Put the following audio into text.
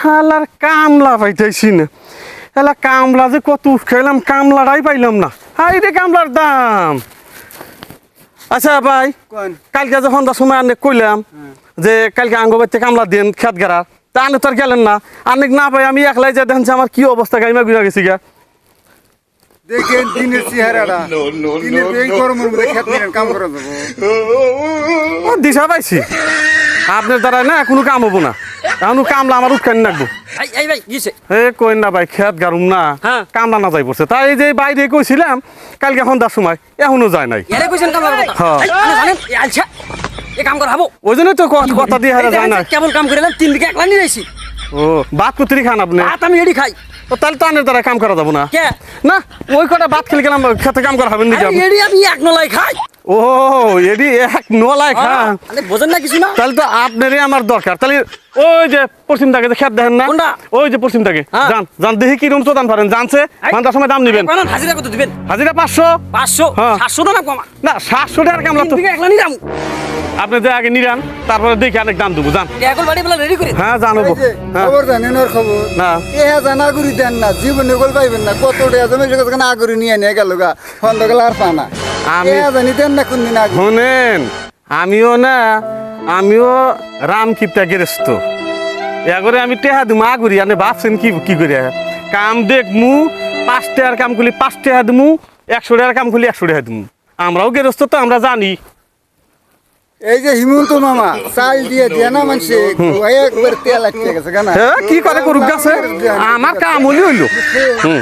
শালার কামলা পাইতেছি না। এলা কামলা যে কত খেলাম, কামলাটাই পাইলাম না। হাই রে কামলার দাম। আচ্ছা ভাই, কালকে যে সন্ধ্যার সময় আনে কইলাম যে কালকে আঙ্গ বাড়িতে কামলা দেন খেত গেরা, তা আনে তো আর গেলেন না। আনেক না পাই আমি একলাই যে দেখছি আমার কি অবস্থা, গাইমা ঘুরে গেছি গা। দেখেন দিনের চেহারাটা, দিনের এই গরমের মধ্যে খেত নিলেন কাম করা যাবো। ও দিশা পাইছি, আপনার দ্বারা না কোনো কাম হবো না। এখন কামলা আমার উৎখানি রাখবো। এই ভাই গিয়েছে এ কই না ভাই, খেত গারুম না, হ্যাঁ। কামলা না যাই পড়ছে। তাই এই যে বাইরে কইছিলাম কালকে সন্ধ্যার সময়, এখনো যায় নাই। এরে কইছেন কামলার কথা হ্যাঁ। এই আপনি জানেন এই আলছা এই কাম করা হবো ওই জন্যই তো কথা দিয়ে হারা যায় না। কেবল কাম করে এলাম 3 বিঘা একলা নিয়ে আইছি ও ভাত কুতরি খান আপনি? ভাত আমি এডি খাই ও তাহলে তো আনের দ্বারা কাম করা যাবো না। কে না ওই কটা ভাত খেলে গেলাম, খেতে কাম করা হবেন নাকি? আরে এডি আমি এক নলাই খাই ও এডি এক নলাই খান, আরে বোঝেন না কিছু না তাহলে তো আপনারই আমার দরকার। তাহলে ওই যে পশ্চিম থেকে যে খেত দেখেন না, কোনটা? ওই যে পশ্চিম থেকে হ্যাঁ। যান যান, দেখি কি রুম চোদান পারেন। জানছে ঘন্টার সময় দাম নিবেন। কোন হাজিরা কত দিবেন? হাজিরা 500। 500 হ্যাঁ। 700 না কমা না 700 টাকার কামলা 3 তো বিঘা একলা নিয়ে যাম আপনি যে আগে নিরান, তারপরে দেখি অনেক দাম দেবো। যান এখন বাড়ি বলা রেডি করে হ্যাঁ জানবো। এই যে, হ্যাঁ খবর জানেন ওর খবর? না। নাগরি দেন না, জীবনে গোল পাইবেন না। কত টাকা জমি কাছে নাগরি নিয়ে নিয়ে গেল গা, ফন্দ গেল আর পানা। আমি- জানি দেন না কোনদিন আগে। শোনেন, আমিও রাম কিপটা গেরেস্ত এগরে আমি টেহা দিমু আগুরি। আপনি ভাবছেন কি করে কাম দেখমু? 5 টাকার কাম করলে 5 টাকা দিমু, 100 টাকার কাম করলে 100 টাকা দিমু। আমরাও গেরস্ত তো, আমরা জানি। এই যে হিমন্ত মামা চাল দিয়ে দেয় না মানুষে, একবার তেল আটকে গেছে কেন? হ্যাঁ কি করে করুক গাছে, আমার কাম হইলো। হুম